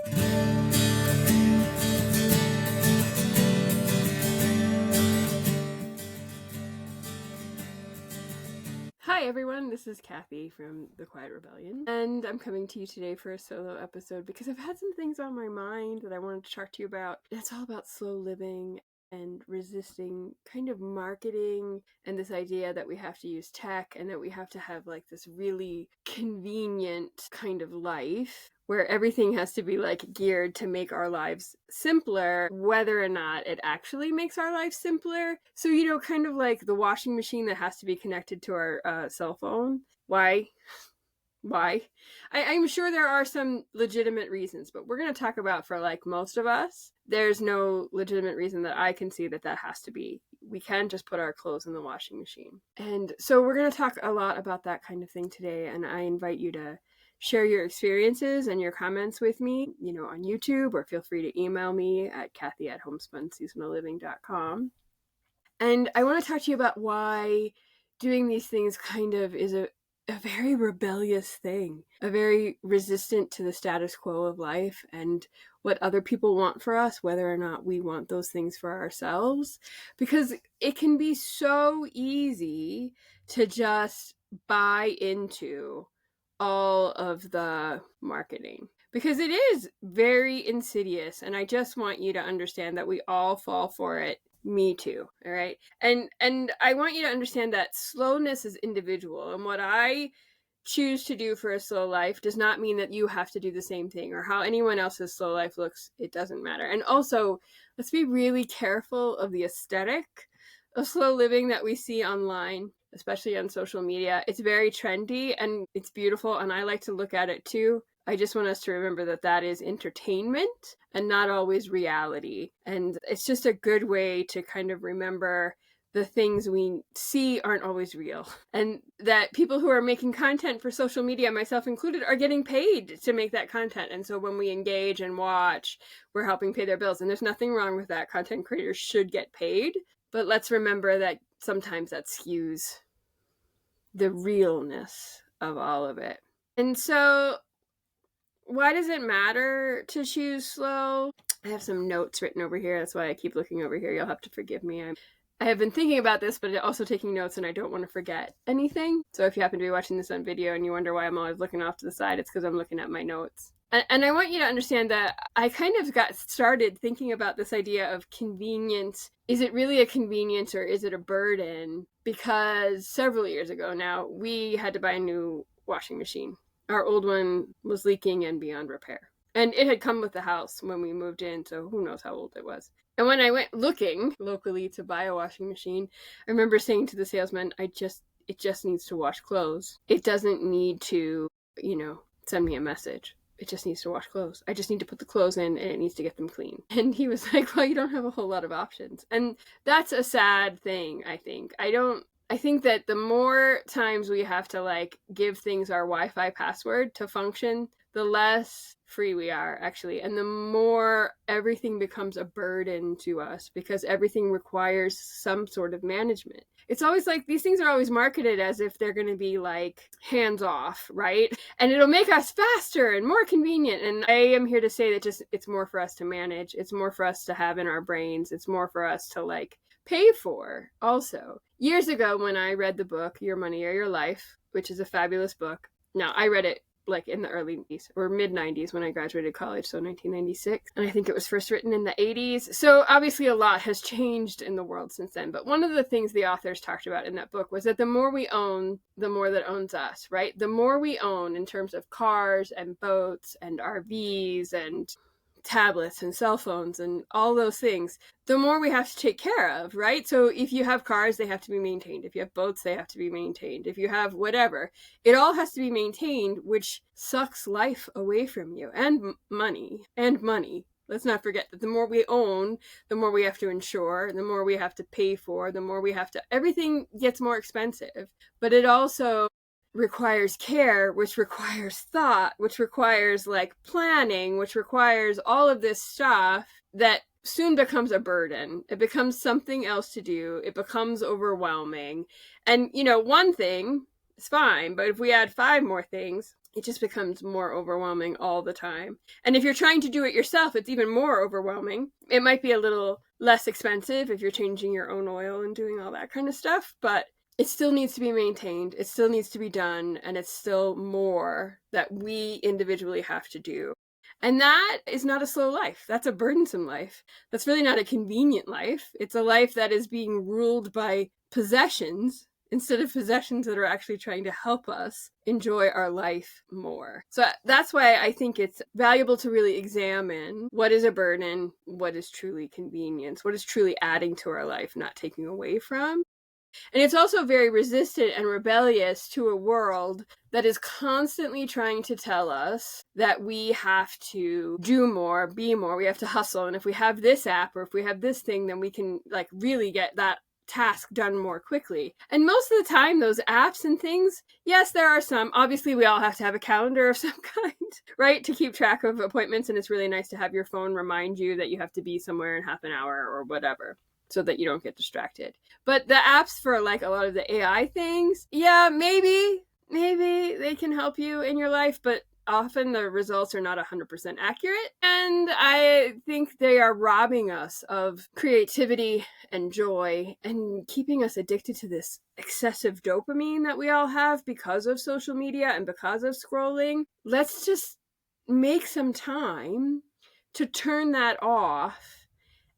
Hi everyone, this is Kathie from The Quiet Rebellion, and I'm coming to you today for a solo episode because I've had some things on my mind that I wanted to talk to you about. It's all about slow living and resisting kind of marketing and this idea that we have to use tech and that we have to have like this really convenient kind of life where everything has to be like geared to make our lives simpler, whether or not it actually makes our lives simpler. So, kind of like the washing machine that has to be connected to our cell phone. Why? Why? I'm sure there are some legitimate reasons, but we're going to talk about for like most of us, there's no legitimate reason that I can see that has to be. We can just put our clothes in the washing machine. And so we're going to talk a lot about that kind of thing today, and I invite you to share your experiences and your comments with me, on YouTube, or feel free to email me at Kathie@homespunseasonalliving.com. And I want to talk to you about why doing these things kind of is a very rebellious thing, a very resistant to the status quo of life and what other people want for us, whether or not we want those things for ourselves. Because it can be so easy to just buy into all of the marketing, because it is very insidious, and I just want you to understand that we all fall for it. Me too. All right. And I want you to understand that slowness is individual, and what I choose to do for a slow life does not mean that you have to do the same thing, or how anyone else's slow life looks. It doesn't matter. And also, let's be really careful of the aesthetic of slow living that we see online, especially on social media. It's very trendy and it's beautiful, and I like to look at it too. I just want us to remember that that is entertainment and not always reality. And it's just a good way to kind of remember the things we see aren't always real, and that people who are making content for social media, myself included, are getting paid to make that content. And so when we engage and watch, we're helping pay their bills, and there's nothing wrong with that. Content creators should get paid, but let's remember that sometimes that skews the realness of all of it. And so why does it matter to choose slow? I have some notes written over here. That's why I keep looking over here. You'll have to forgive me. I have been thinking about this, but also taking notes, and I don't want to forget anything. So if you happen to be watching this on video and you wonder why I'm always looking off to the side, it's because I'm looking at my notes. And I want you to understand that I kind of got started thinking about this idea of convenience. Is it really a convenience or is it a burden? Because several years ago now, we had to buy a new washing machine. Our old one was leaking and beyond repair. And it had come with the house when we moved in, so who knows how old it was. And when I went looking locally to buy a washing machine, I remember saying to the salesman, it just needs to wash clothes. It doesn't need to, send me a message. It just needs to wash clothes. I just need to put the clothes in and it needs to get them clean. And he was like, well, you don't have a whole lot of options. And that's a sad thing, I think. I think that the more times we have to give things our Wi-Fi password to function, the less free we are, actually. And the more everything becomes a burden to us, because everything requires some sort of management. It's always like these things are always marketed as if they're going to be hands off, right? And it'll make us faster and more convenient. And I am here to say that it's more for us to manage. It's more for us to have in our brains. It's more for us to pay for also. Years ago, when I read the book Your Money or Your Life, which is a fabulous book. Now, I read it in the early 90s or mid 90s when I graduated college, so 1996. And I think it was first written in the 80s. So obviously a lot has changed in the world since then. But one of the things the authors talked about in that book was that the more we own, the more that owns us, right? The more we own in terms of cars and boats and RVs and tablets and cell phones and all those things, the more we have to take care of, right? So if you have cars, they have to be maintained. If you have boats, they have to be maintained. If you have whatever, it all has to be maintained, which sucks life away from you, and money. Let's not forget that the more we own, the more we have to insure, the more we have to pay for, the more we have to, everything gets more expensive. But it also requires care, which requires thought, which requires planning, which requires all of this stuff that soon becomes a burden. It becomes something else to do. It becomes overwhelming. And, one thing is fine, but if we add 5 more things, it just becomes more overwhelming all the time. And if you're trying to do it yourself, it's even more overwhelming. It might be a little less expensive if you're changing your own oil and doing all that kind of stuff, but it still needs to be maintained. It still needs to be done. And it's still more that we individually have to do. And that is not a slow life. That's a burdensome life. That's really not a convenient life. It's a life that is being ruled by possessions instead of possessions that are actually trying to help us enjoy our life more. So that's why I think it's valuable to really examine what is a burden, what is truly convenience, what is truly adding to our life, not taking away from. And it's also very resistant and rebellious to a world that is constantly trying to tell us that we have to do more, be more, we have to hustle. And if we have this app or if we have this thing, then we can like really get that task done more quickly. And most of the time, those apps and things, yes, there are some. Obviously, we all have to have a calendar of some kind, right, to keep track of appointments. And it's really nice to have your phone remind you that you have to be somewhere in half an hour or whatever, so that you don't get distracted. But the apps for like a lot of the AI things, yeah, maybe they can help you in your life, but often the results are not 100% accurate. And I think they are robbing us of creativity and joy and keeping us addicted to this excessive dopamine that we all have because of social media and because of scrolling. Let's just make some time to turn that off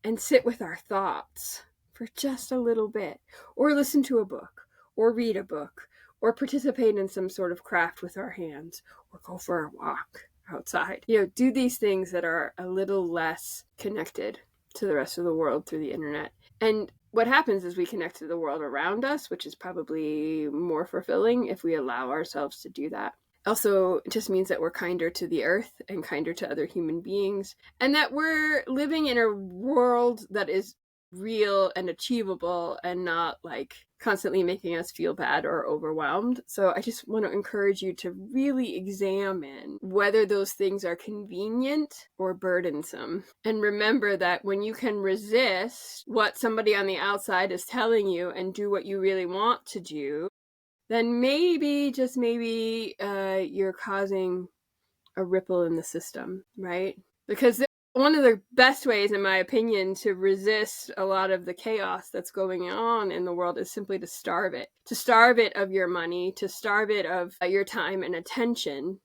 and sit with our thoughts for just a little bit, or listen to a book, or read a book, or participate in some sort of craft with our hands, or go for a walk outside. Do these things that are a little less connected to the rest of the world through the internet. And what happens is we connect to the world around us, which is probably more fulfilling if we allow ourselves to do that. Also, it just means that we're kinder to the earth and kinder to other human beings, and that we're living in a world that is real and achievable and not like constantly making us feel bad or overwhelmed. So I just want to encourage you to really examine whether those things are convenient or burdensome. And remember that when you can resist what somebody on the outside is telling you and do what you really want to do, then maybe, just maybe, you're causing a ripple in the system, right? Because one of the best ways, in my opinion, to resist a lot of the chaos that's going on in the world is simply to starve it of your money, to starve it of your time and attention,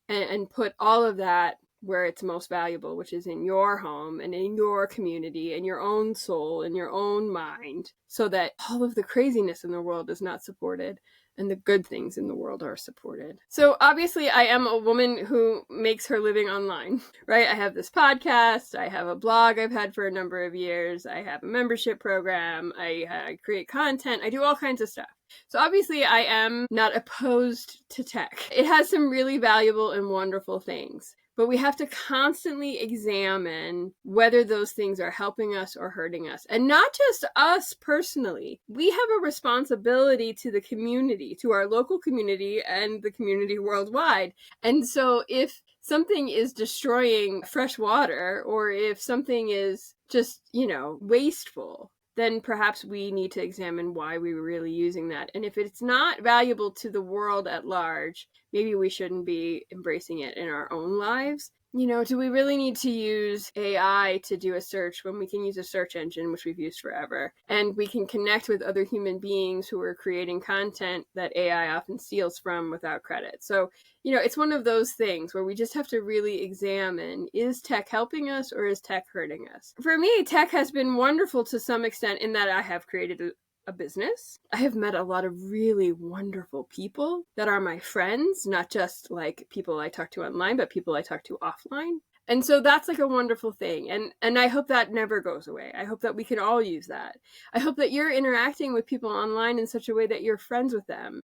and put all of that where it's most valuable, which is in your home and in your community and your own soul and your own mind, so that all of the craziness in the world is not supported and the good things in the world are supported. So obviously I am a woman who makes her living online, right? I have this podcast, I have a blog I've had for a number of years, I have a membership program, I create content, I do all kinds of stuff. So obviously I am not opposed to tech. It has some really valuable and wonderful things. But we have to constantly examine whether those things are helping us or hurting us. And not just us personally. We have a responsibility to the community, to our local community and the community worldwide. And so if something is destroying fresh water, or if something is just, wasteful, then perhaps we need to examine why we were really using that. And if it's not valuable to the world at large, maybe we shouldn't be embracing it in our own lives. Do we really need to use AI to do a search when we can use a search engine, which we've used forever? And we can connect with other human beings who are creating content that AI often steals from without credit. So, it's one of those things where we just have to really examine, is tech helping us or is tech hurting us? For me, tech has been wonderful to some extent in that I have created a business. I have met a lot of really wonderful people that are my friends, not just like people I talk to online, but people I talk to offline. And so that's like a wonderful thing. And I hope that never goes away. I hope that we can all use that. I hope that you're interacting with people online in such a way that you're friends with them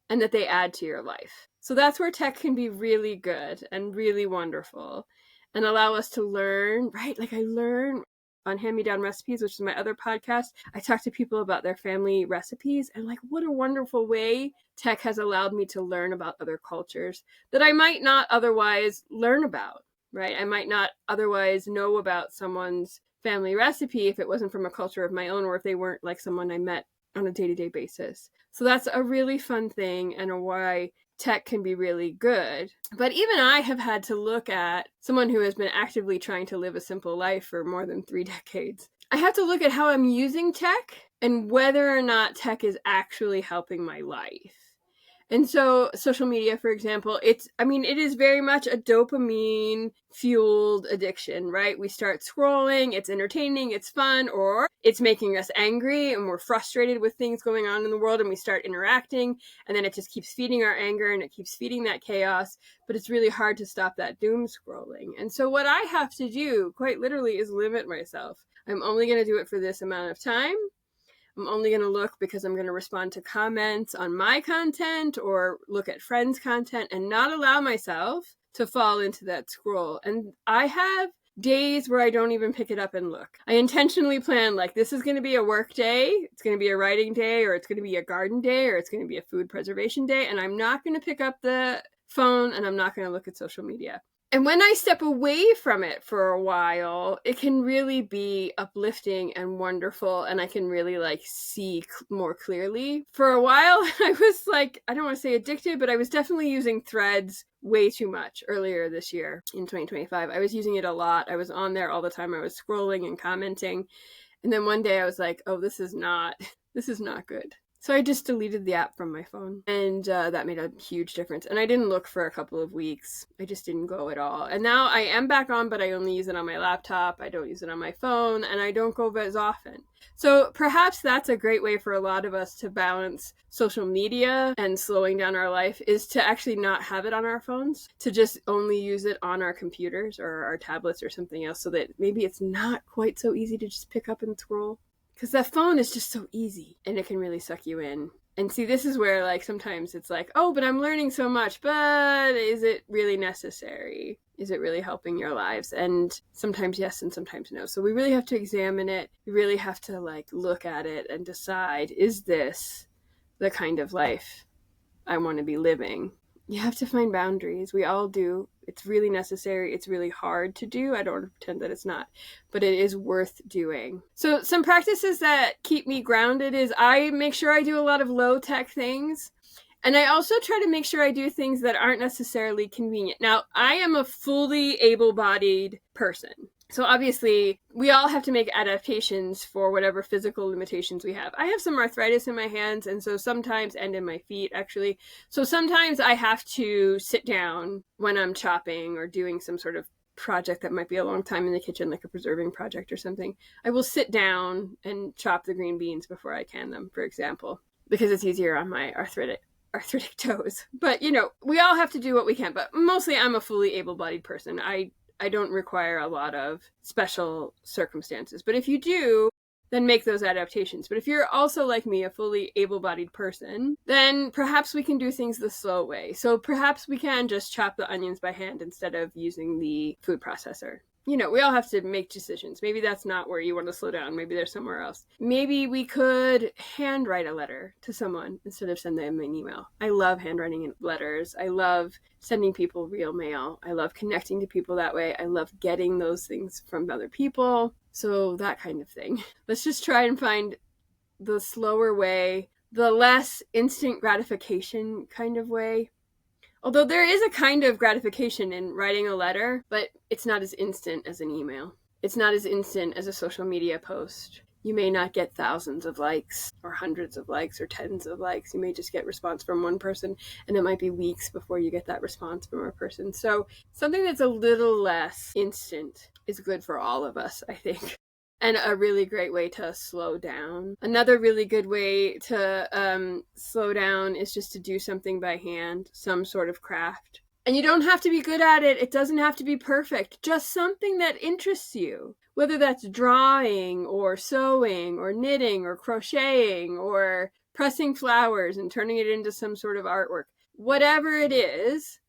and that they add to your life. So that's where tech can be really good and really wonderful and allow us to learn, right? Like I learn on Hand-Me-Down Recipes, which is my other podcast. I talk to people about their family recipes, and like what a wonderful way tech has allowed me to learn about other cultures that I might not otherwise learn about, right? I might not otherwise know about someone's family recipe if it wasn't from a culture of my own, or if they weren't like someone I met on a day-to-day basis. So that's a really fun thing, and why tech can be really good. But even I have had to look at someone who has been actively trying to live a simple life for more than 3 decades. I have to look at how I'm using tech and whether or not tech is actually helping my life. And so social media, for example, it is very much a dopamine-fueled addiction, right? We start scrolling, it's entertaining, it's fun, or it's making us angry and we're frustrated with things going on in the world and we start interacting, and then it just keeps feeding our anger and it keeps feeding that chaos, but it's really hard to stop that doom scrolling. And so what I have to do, quite literally, is limit myself. I'm only going to do it for this amount of time. I'm only going to look because I'm going to respond to comments on my content or look at friends' content and not allow myself to fall into that scroll. And I have days where I don't even pick it up and look. I intentionally plan, like, this is going to be a work day, it's going to be a writing day, or it's going to be a garden day, or it's going to be a food preservation day, and I'm not going to pick up the phone and I'm not going to look at social media. And when I step away from it for a while, it can really be uplifting and wonderful, and I can really see more clearly. For a while, I was I don't want to say addicted, but I was definitely using Threads way too much earlier this year in 2025. I was using it a lot. I was on there all the time. I was scrolling and commenting. And then one day I was like, oh, this is not good. So I just deleted the app from my phone, and that made a huge difference. And I didn't look for a couple of weeks. I just didn't go at all. And now I am back on, but I only use it on my laptop. I don't use it on my phone, and I don't go as often. So perhaps that's a great way for a lot of us to balance social media and slowing down our life, is to actually not have it on our phones, to just only use it on our computers or our tablets or something else, so that maybe it's not quite so easy to just pick up and scroll. Because that phone is just so easy, and it can really suck you in. And see, this is where sometimes it's oh, but I'm learning so much, but is it really necessary? Is it really helping your lives? And sometimes yes, and sometimes no. So we really have to examine it. We really have to look at it and decide, is this the kind of life I want to be living? You have to find boundaries. We all do. It's really necessary. It's really hard to do. I don't want to pretend that it's not, but it is worth doing. So some practices that keep me grounded is I make sure I do a lot of low-tech things. And I also try to make sure I do things that aren't necessarily convenient. Now, I am a fully able-bodied person. So obviously, we all have to make adaptations for whatever physical limitations we have. I have some arthritis in my hands, and so sometimes, and in my feet, actually. So sometimes I have to sit down when I'm chopping or doing some sort of project that might be a long time in the kitchen, like a preserving project or something. I will sit down and chop the green beans before I can them, for example, because it's easier on my arthritic toes. But, we all have to do what we can. But mostly I'm a fully able-bodied person. I don't require a lot of special circumstances. But if you do, then make those adaptations. But if you're also like me, a fully able-bodied person, then perhaps we can do things the slow way. So perhaps we can just chop the onions by hand instead of using the food processor. We all have to make decisions. Maybe that's not where you want to slow down. Maybe there's somewhere else. Maybe we could handwrite a letter to someone instead of send them an email. I love handwriting letters. I love sending people real mail. I love connecting to people that way. I love getting those things from other people. So that kind of thing. Let's just try and find the slower way, the less instant gratification kind of way. Although there is a kind of gratification in writing a letter, but it's not as instant as an email. It's not as instant as a social media post. You may not get thousands of likes or hundreds of likes or tens of likes. You may just get response from one person, and it might be weeks before you get that response from a person. So something that's a little less instant is good for all of us, I think. And a really great way to slow down. Another really good way to slow down is just to do something by hand, some sort of craft. And you don't have to be good at it. It doesn't have to be perfect. Just something that interests you. Whether that's drawing or sewing or knitting or crocheting or pressing flowers and turning it into some sort of artwork. Whatever it is,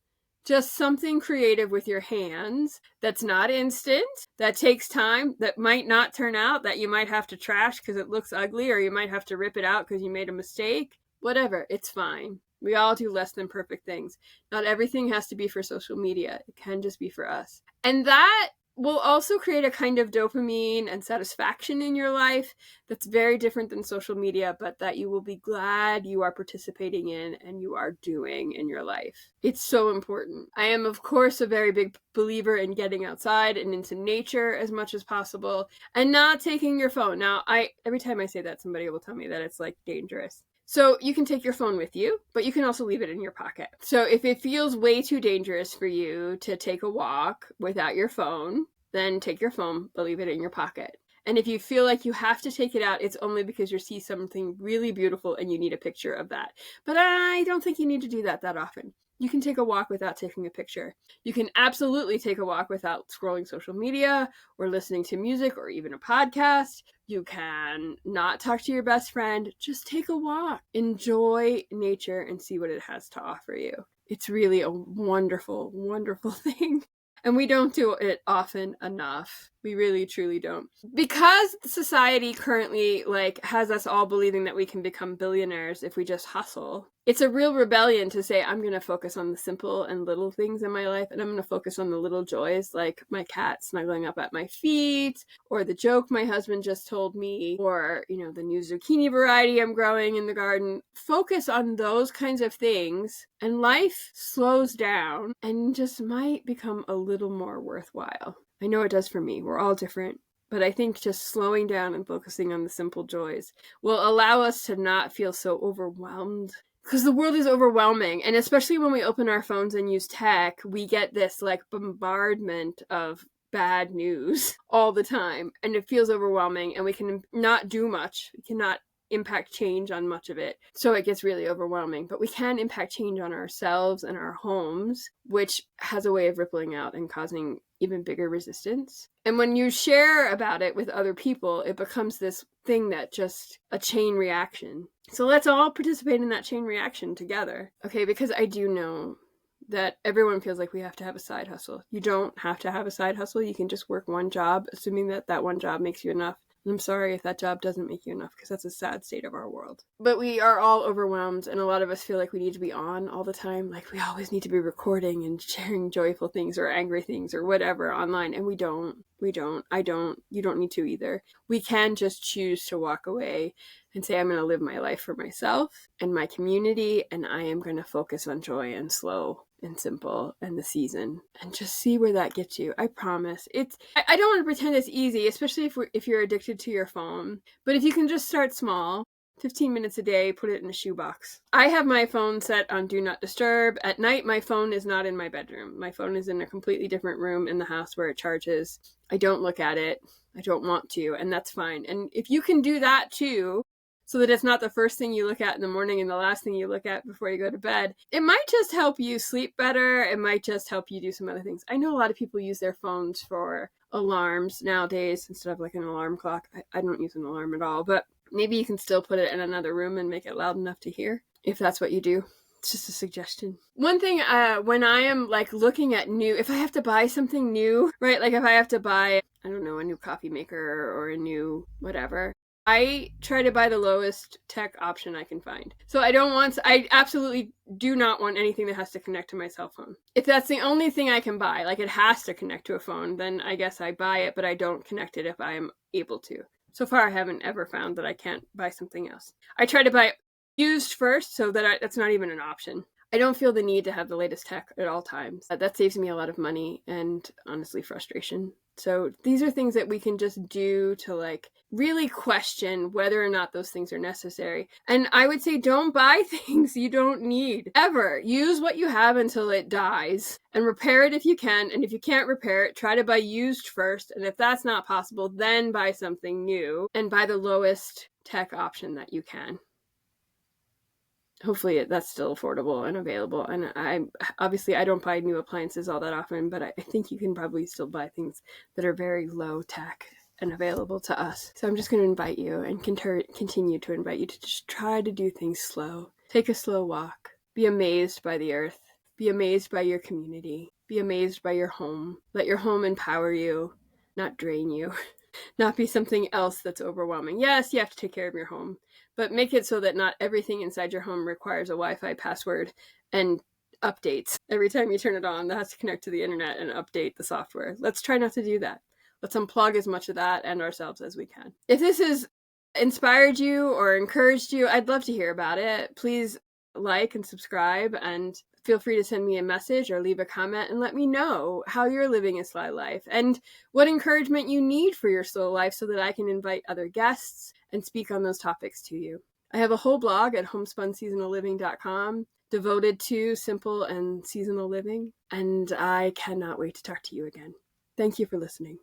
just something creative with your hands that's not instant, that takes time, that might not turn out, that you might have to trash because it looks ugly, or you might have to rip it out because you made a mistake. Whatever, it's fine. We all do less than perfect things. Not everything has to be for social media. It can just be for us. And that will also create a kind of dopamine and satisfaction in your life that's very different than social media, but that you will be glad you are participating in and you are doing in your life. It's so important. I am, of course, a very big believer in getting outside and into nature as much as possible and not taking your phone. Now, every time I say that, somebody will tell me that it's like dangerous. So you can take your phone with you, but you can also leave it in your pocket. So if it feels way too dangerous for you to take a walk without your phone, then take your phone, but leave it in your pocket. And if you feel like you have to take it out, it's only because you see something really beautiful and you need a picture of that. But I don't think you need to do that often. You can take a walk without taking a picture. You can absolutely take a walk without scrolling social media or listening to music or even a podcast. You can not talk to your best friend. Just take a walk. Enjoy nature and see what it has to offer you. It's really a wonderful, wonderful thing. And we don't do it often enough. We really, truly don't. Because society currently has us all believing that we can become billionaires if we just hustle. It's a real rebellion to say, I'm going to focus on the simple and little things in my life, and I'm going to focus on the little joys, like my cat snuggling up at my feet, or the joke my husband just told me, or, the new zucchini variety I'm growing in the garden. Focus on those kinds of things, and life slows down and just might become a little more worthwhile. I know it does for me. We're all different. But I think just slowing down and focusing on the simple joys will allow us to not feel so overwhelmed. Because the world is overwhelming. And especially when we open our phones and use tech, we get this bombardment of bad news all the time. And it feels overwhelming and we can not do much. We cannot impact change on much of it. So it gets really overwhelming. But we can impact change on ourselves and our homes, which has a way of rippling out and causing even bigger resistance. And when you share about it with other people, it becomes this thing that just a chain reaction. So let's all participate in that chain reaction together. Okay, because I do know that everyone feels like we have to have a side hustle. You don't have to have a side hustle. You can just work one job, assuming that one job makes you enough. And I'm sorry if that job doesn't make you enough, because that's a sad state of our world. But we are all overwhelmed, and a lot of us feel like we need to be on all the time. Like we always need to be recording and sharing joyful things or angry things or whatever online. And we don't. I don't. You don't need to either. We can just choose to walk away and say, I'm going to live my life for myself and my community, and I am going to focus on joy and slow and simple and the season, and just see where that gets you. I promise. I don't want to pretend it's easy, especially if you're addicted to your phone. But if you can just start small, 15 minutes a day, put it in a shoebox. I have my phone set on Do Not Disturb. At night, my phone is not in my bedroom. My phone is in a completely different room in the house where it charges. I don't look at it. I don't want to, and that's fine. And if you can do that too, so that it's not the first thing you look at in the morning and the last thing you look at before you go to bed, it might just help you sleep better. It might just help you do some other things. I know a lot of people use their phones for alarms nowadays instead of an alarm clock. I don't use an alarm at all, but maybe you can still put it in another room and make it loud enough to hear, if that's what you do. It's just a suggestion. One thing, when I am looking at if I have to buy something new, right? If I have to buy, I don't know, a new coffee maker or a new whatever, I try to buy the lowest tech option I can find. So I absolutely do not want anything that has to connect to my cell phone. If that's the only thing I can buy, it has to connect to a phone, then I guess I buy it, but I don't connect it if I'm able to. So far, I haven't ever found that I can't buy something else. I try to buy it used first, so that that's not even an option. I don't feel the need to have the latest tech at all times. That saves me a lot of money and honestly frustration. So these are things that we can just do to really question whether or not those things are necessary. And I would say don't buy things you don't need ever. Use what you have until it dies and repair it if you can. And if you can't repair it, try to buy used first. And if that's not possible, then buy something new and buy the lowest tech option that you can. Hopefully that's still affordable and available. And I don't buy new appliances all that often, but I think you can probably still buy things that are very low tech and available to us. So I'm just going to invite you and continue to invite you to just try to do things slow. Take a slow walk. Be amazed by the earth. Be amazed by your community. Be amazed by your home. Let your home empower you, not drain you. Not be something else that's overwhelming. Yes, you have to take care of your home, but make it so that not everything inside your home requires a Wi-Fi password and updates. Every time you turn it on, that has to connect to the internet and update the software. Let's try not to do that. Let's unplug as much of that and ourselves as we can. If this has inspired you or encouraged you, I'd love to hear about it. Please like and subscribe, and feel free to send me a message or leave a comment and let me know how you're living a slow life and what encouragement you need for your slow life so that I can invite other guests and speak on those topics to you. I have a whole blog at homespunseasonalliving.com devoted to simple and seasonal living, and I cannot wait to talk to you again. Thank you for listening.